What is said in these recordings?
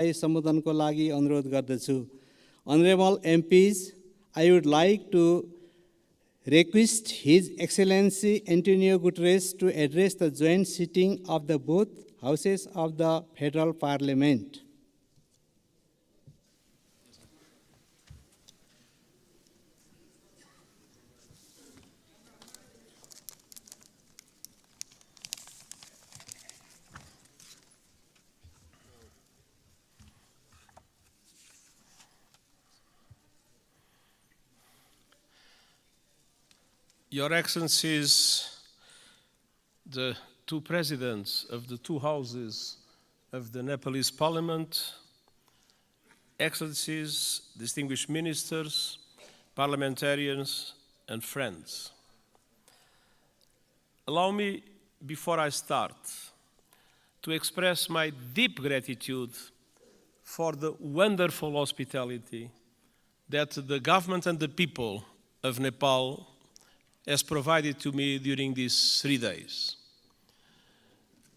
सम्बोधनको लागि अनुरोध गर्दछु। Honorable MPs, I would like to request His Excellency Antonio Guterres to address the joint sitting of the both houses of the Federal Parliament. Your Excellencies, the two presidents of the two houses of the Nepalese Parliament, Excellencies, distinguished ministers, parliamentarians, and friends. Allow me, before I start, to express my deep gratitude for the wonderful hospitality that the government and the people of Nepal has provided to me during these 3 days.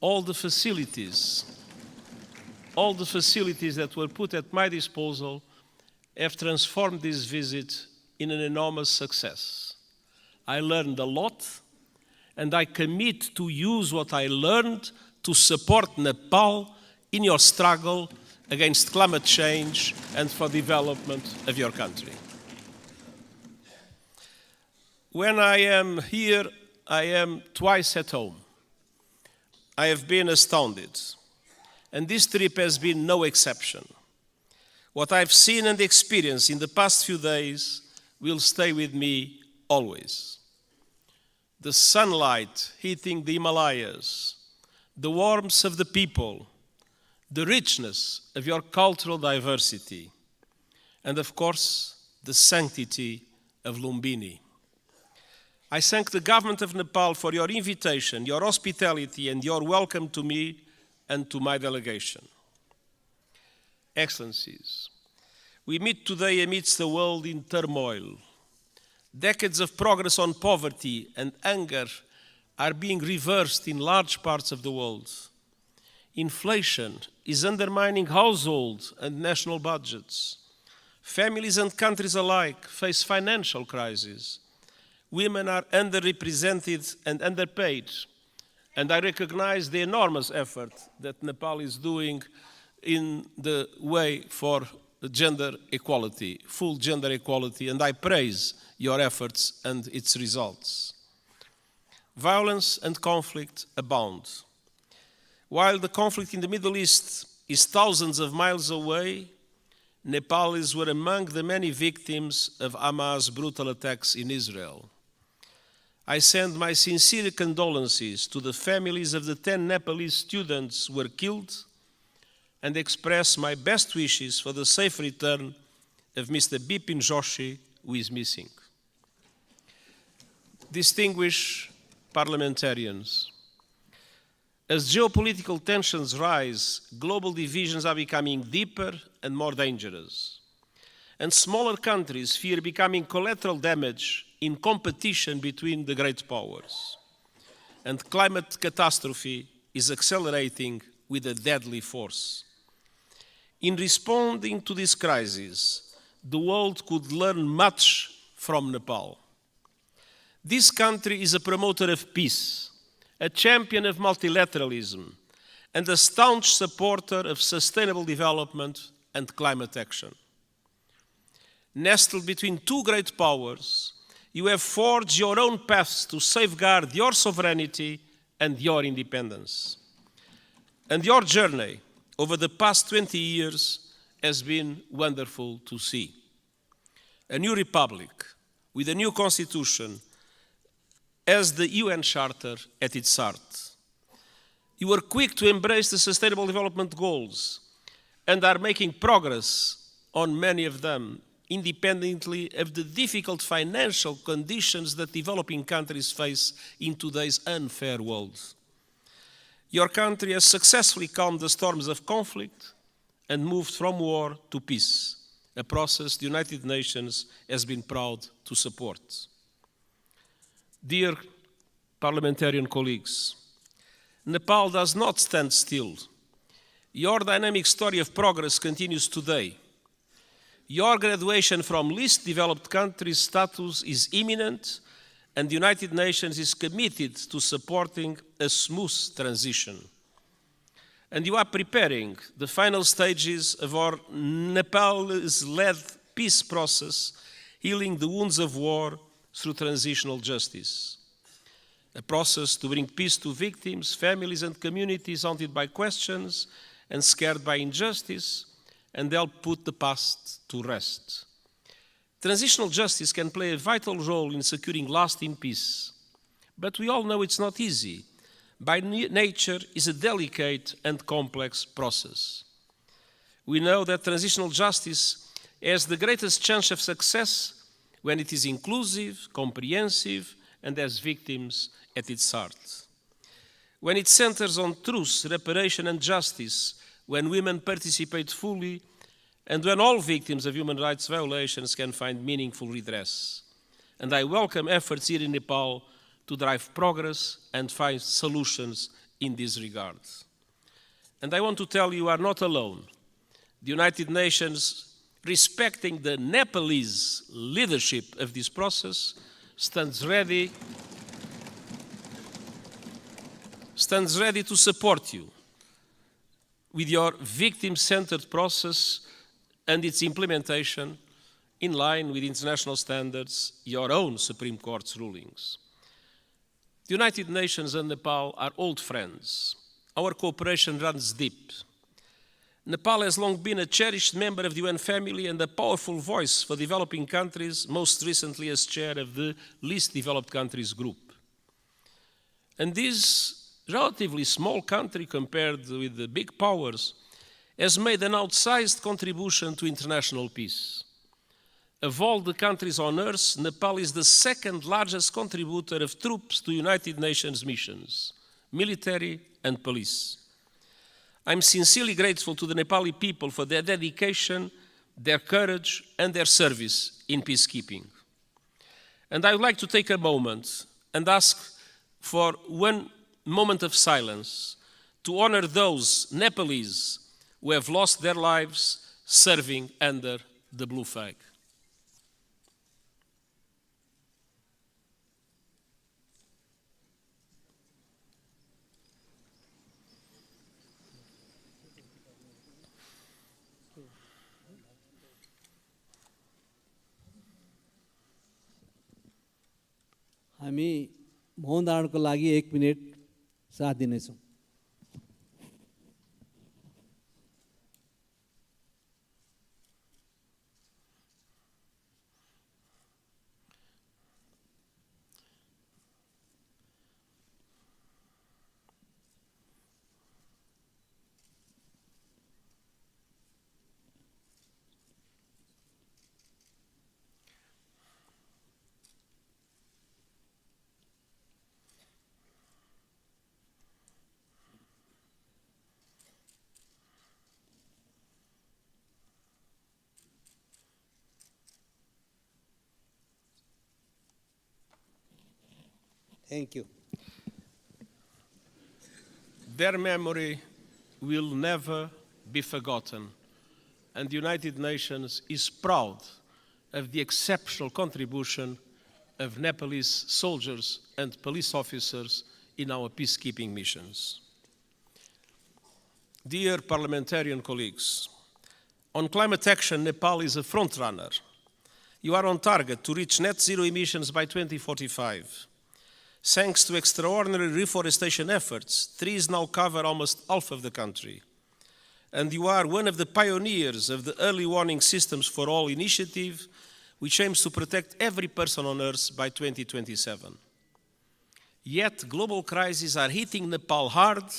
All the facilities that were put at my disposal have transformed this visit in an enormous success. I learned a lot, and I commit to use what I learned to support Nepal in your struggle against climate change and for development of your country. When I am here, I am twice at home. I have been astounded, and this trip has been no exception. What I've seen and experienced in the past few days will stay with me always. The sunlight hitting the Himalayas, the warmth of the people, the richness of your cultural diversity, and of course, the sanctity of Lumbini. I thank the government of Nepal for your invitation, your hospitality, and your welcome to me and to my delegation. Excellencies, we meet today amidst a world in turmoil. Decades of progress on poverty and hunger are being reversed in large parts of the world. Inflation is undermining household and national budgets. Families and countries alike face financial crises. Women are underrepresented and underpaid, and I recognize the enormous effort that Nepal is doing in the way for gender equality, full gender equality, and I praise your efforts and its results. Violence and conflict abound. While the conflict in the Middle East is thousands of miles away, Nepalis were among the many victims of Hamas' brutal attacks in Israel. I send my sincere condolences to the families of the 10 Nepalese students who were killed and express my best wishes for the safe return of Mr. Bipin Joshi, who is missing. Distinguished parliamentarians, as geopolitical tensions rise, global divisions are becoming deeper and more dangerous, and smaller countries fear becoming collateral damage in competition between the great powers. And climate catastrophe is accelerating with a deadly force. In responding to this crisis, the world could learn much from Nepal. This country is a promoter of peace, a champion of multilateralism, and a staunch supporter of sustainable development and climate action. Nestled between two great powers, you have forged your own paths to safeguard your sovereignty and your independence. And your journey over the past 20 years has been wonderful to see. A new republic with a new constitution has the UN Charter at its heart. You were quick to embrace the Sustainable Development Goals and are making progress on many of them, independently of the difficult financial conditions that developing countries face in today's unfair world. Your country has successfully calmed the storms of conflict and moved from war to peace, a process the United Nations has been proud to support. Dear parliamentarian colleagues, Nepal does not stand still. Your dynamic story of progress continues today. Your graduation from least developed countries status is imminent, and the United Nations is committed to supporting a smooth transition. And you are preparing the final stages of our Nepal's-led peace process, healing the wounds of war through transitional justice. A process to bring peace to victims, families, and communities haunted by questions and scared by injustice, and help put the past to rest. Transitional justice can play a vital role in securing lasting peace, but we all know it's not easy. By nature, it's a delicate and complex process. We know that transitional justice has the greatest chance of success when it is inclusive, comprehensive, and has victims at its heart. When it centers on truth, reparation, and justice, when women participate fully, and when all victims of human rights violations can find meaningful redress. And I welcome efforts here in Nepal to drive progress and find solutions in this regard. And I want to tell you are not alone. The United Nations, respecting the Nepalese leadership of this process, stands ready to support you with your victim-centered process and its implementation in line with international standards, your own Supreme Court's rulings. The United Nations and Nepal are old friends. Our cooperation runs deep. Nepal has long been a cherished member of the UN family and a powerful voice for developing countries, most recently as chair of the Least Developed Countries Group. And this relatively small country compared with the big powers has made an outsized contribution to international peace. Of all the countries on Earth, Nepal is the second largest contributor of troops to United Nations missions, military and police. I'm sincerely grateful to the Nepali people for their dedication, their courage, and their service in peacekeeping. And I would like to take a moment and ask for one moment of silence to honor those Nepalese who have lost their lives serving under the blue flag. हामी मौन धारणको लागि 1 minute साथ दिनेछौँ। Thank you. Their memory will never be forgotten, and the United Nations is proud of the exceptional contribution of Nepalese soldiers and police officers in our peacekeeping missions. Dear parliamentarian colleagues, on climate action, Nepal is a frontrunner. You are on target to reach net zero emissions by 2045. Thanks to extraordinary reforestation efforts, trees now cover almost half of the country. And you are one of the pioneers of the Early Warning Systems for All initiative, which aims to protect every person on Earth by 2027. Yet, global crises are hitting Nepal hard,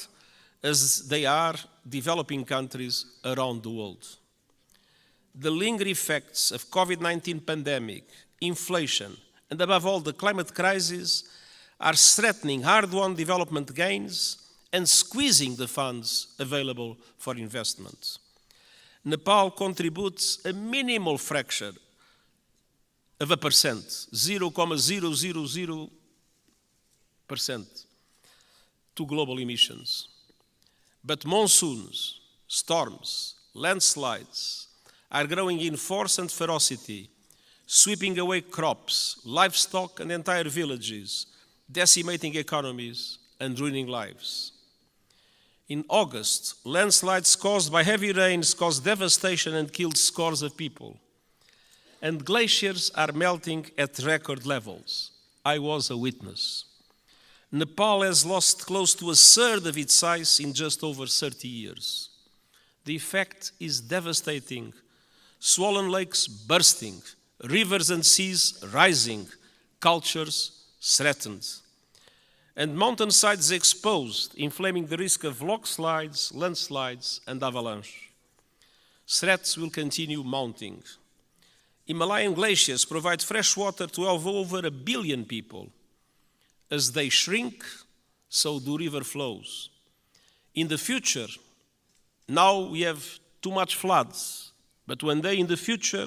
as they are developing countries around the world. The lingering effects of COVID-19 pandemic, inflation, and above all the climate crisis are threatening hard-won development gains and squeezing the funds available for investment. Nepal contributes a minimal fraction of a percent, 0.000%, to global emissions. But monsoons, storms, landslides are growing in force and ferocity, sweeping away crops, livestock, and entire villages, decimating economies and ruining lives. In August, landslides caused by heavy rains caused devastation and killed scores of people. And glaciers are melting at record levels. I was a witness. Nepal has lost close to a third of its ice in just over 30 years. The effect is devastating. Swollen lakes bursting, rivers and seas rising, cultures threatened, and mountainsides exposed, inflaming the risk of landslides, and avalanche. Threats will continue mounting. Himalayan glaciers provide fresh water to over 1 billion people. As they shrink, so do river flows. In the future, now we have too much floods, but one day in the future,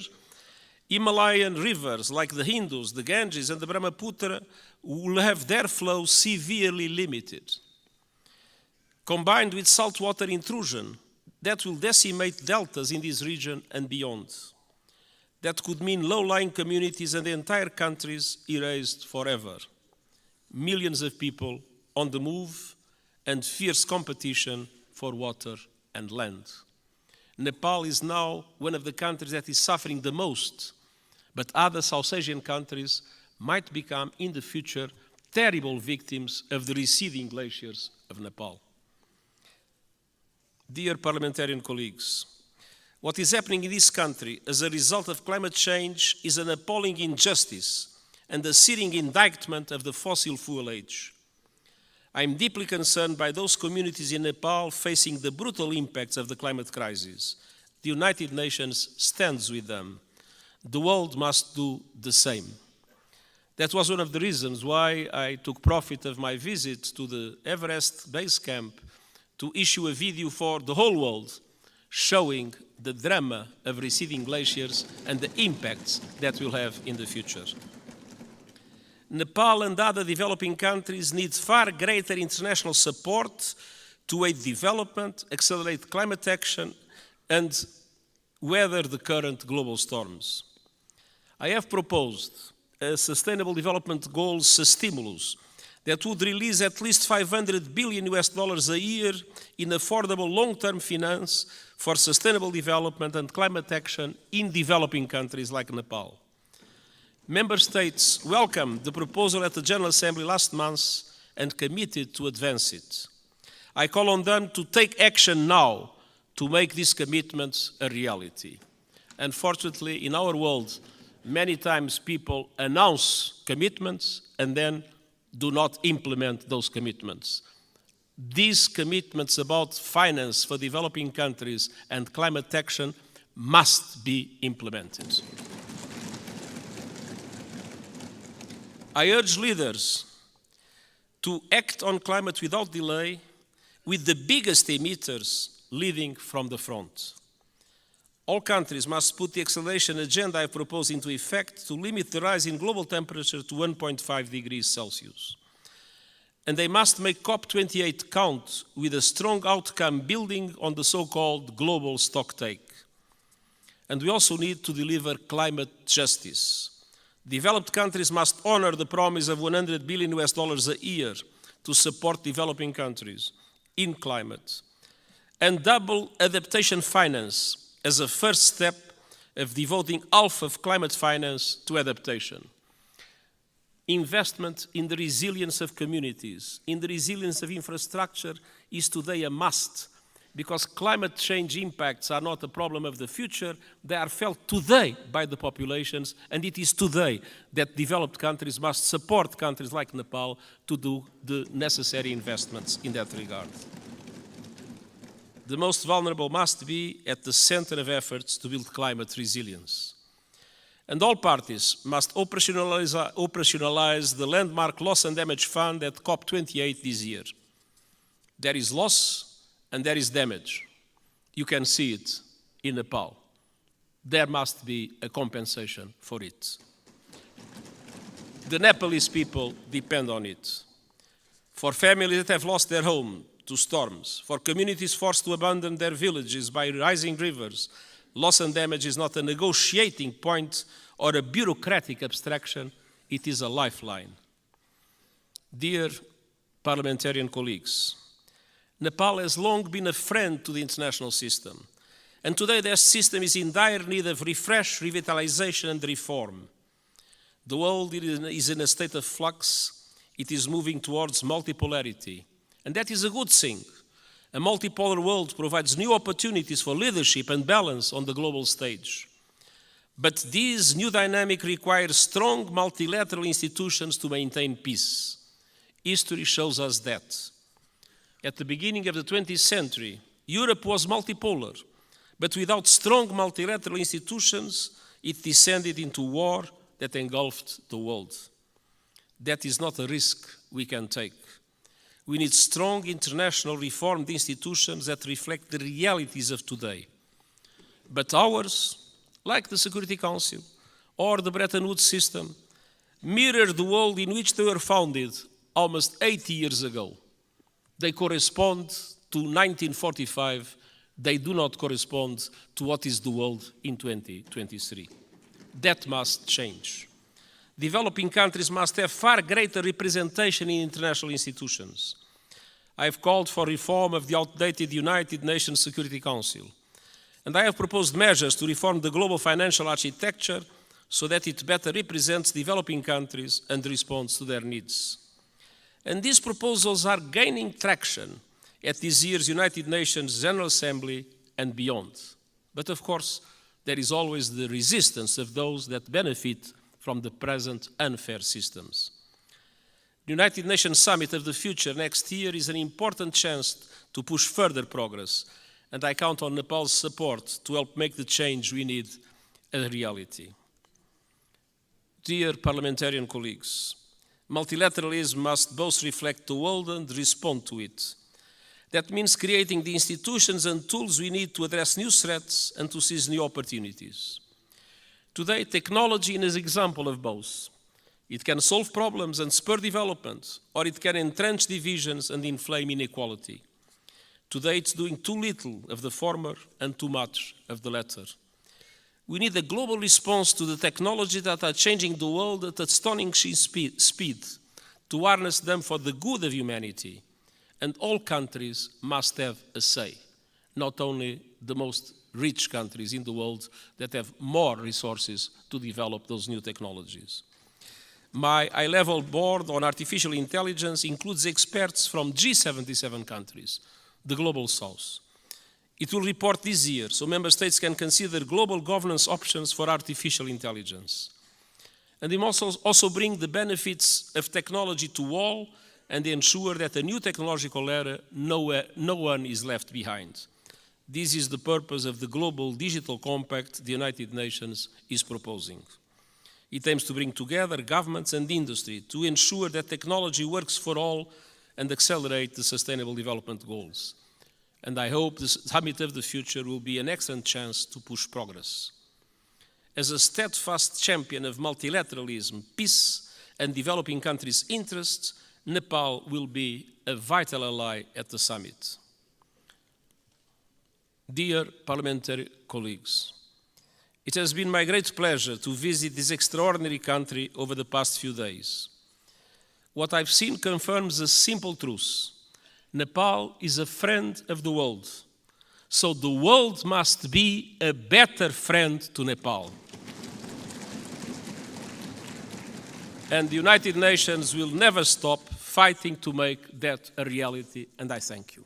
Himalayan rivers like the Indus, the Ganges, and the Brahmaputra will have their flow severely limited. Combined with saltwater intrusion, that will decimate deltas in this region and beyond. That could mean low-lying communities and entire countries erased forever. Millions of people on the move and fierce competition for water and land. Nepal is now one of the countries that is suffering the most, but other South Asian countries might become in the future terrible victims of the receding glaciers of Nepal. Dear parliamentarian colleagues, what is happening in this country as a result of climate change is an appalling injustice and a searing indictment of the fossil fuel age. I am deeply concerned by those communities in Nepal facing the brutal impacts of the climate crisis. The United Nations stands with them. The world must do the same. That was one of the reasons why I took profit of my visit to the Everest base camp to issue a video for the whole world showing the drama of receding glaciers and the impacts that will have in the future. Nepal and other developing countries need far greater international support to aid development, accelerate climate action, and weather the current global storms. I have proposed a Sustainable Development Goals stimulus that would release at least $500 billion a year in affordable long-term finance for sustainable development and climate action in developing countries like Nepal. Member States welcomed the proposal at the General Assembly last month and committed to advance it. I call on them to take action now to make these commitments a reality. Unfortunately, in our world, many times people announce commitments and then do not implement those commitments. These commitments about finance for developing countries and climate action must be implemented. I urge leaders to act on climate without delay, with the biggest emitters leading from the front. All countries must put the acceleration agenda I propose into effect to limit the rise in global temperature to 1.5 degrees Celsius. And they must make COP28 count with a strong outcome building on the so-called global stocktake. And we also need to deliver climate justice. Developed countries must honor the promise of $100 billion a year to support developing countries in climate, and double adaptation finance as a first step of devoting half of climate finance to adaptation. Investment in the resilience of communities, in the resilience of infrastructure is today a must, because climate change impacts are not a problem of the future, they are felt today by the populations, and it is today that developed countries must support countries like Nepal to do the necessary investments in that regard. The most vulnerable must be at the center of efforts to build climate resilience. And all parties must operationalize the landmark loss and damage fund at COP28 this year. There is loss and there is damage. You can see it in Nepal. There must be a compensation for it. The Nepalese people depend on it. For families that have lost their home, to storms, for communities forced to abandon their villages by rising rivers. Loss and damage is not a negotiating point or a bureaucratic abstraction, it is a lifeline. Dear parliamentarian colleagues, Nepal has long been a friend to the international system, and today their system is in dire need of refresh, revitalization and reform. The world is in a state of flux, it is moving towards multipolarity, and that is a good thing. A multipolar world provides new opportunities for leadership and balance on the global stage. But this new dynamic requires strong multilateral institutions to maintain peace. History shows us that. At the beginning of the 20th century, Europe was multipolar, but without strong multilateral institutions, it descended into war that engulfed the world. That is not a risk we can take. We need strong international reformed institutions that reflect the realities of today. But ours, like the Security Council or the Bretton Woods system, mirror the world in which they were founded almost 80 years ago. They correspond to 1945. They do not correspond to what is the world in 2023. That must change. Developing countries must have far greater representation in international institutions. I have called for reform of the outdated United Nations Security Council, and I have proposed measures to reform the global financial architecture so that it better represents developing countries and responds to their needs. And these proposals are gaining traction at this year's United Nations General Assembly and beyond. But of course, there is always the resistance of those that benefit from the present unfair systems. The United Nations Summit of the Future next year is an important chance to push further progress, and I count on Nepal's support to help make the change we need a reality. Dear parliamentarian colleagues, multilateralism must both reflect the world and respond to it. That means creating the institutions and tools we need to address new threats and to seize new opportunities. Today, technology is an example of both. It can solve problems and spur development, or it can entrench divisions and inflame inequality. Today, it's doing too little of the former and too much of the latter. We need a global response to the technologies that are changing the world at astonishing speed, to harness them for the good of humanity. And all countries must have a say, not only the most rich countries in the world that have more resources to develop those new technologies. My high-level board on artificial intelligence includes experts from G77 countries, the Global South. It will report this year, so member states can consider global governance options for artificial intelligence. And it must also bring the benefits of technology to all and ensure that a new technological era, no one is left behind. This is the purpose of the Global Digital Compact the United Nations is proposing. It aims to bring together governments and industry to ensure that technology works for all and accelerate the Sustainable Development Goals. And I hope the Summit of the Future will be an excellent chance to push progress. As a steadfast champion of multilateralism, peace, and developing countries' interests, Nepal will be a vital ally at the summit. Dear parliamentary colleagues, it has been my great pleasure to visit this extraordinary country over the past few days. What I've seen confirms a simple truth. Nepal is a friend of the world, so the world must be a better friend to Nepal. And the United Nations will never stop fighting to make that a reality, and I thank you.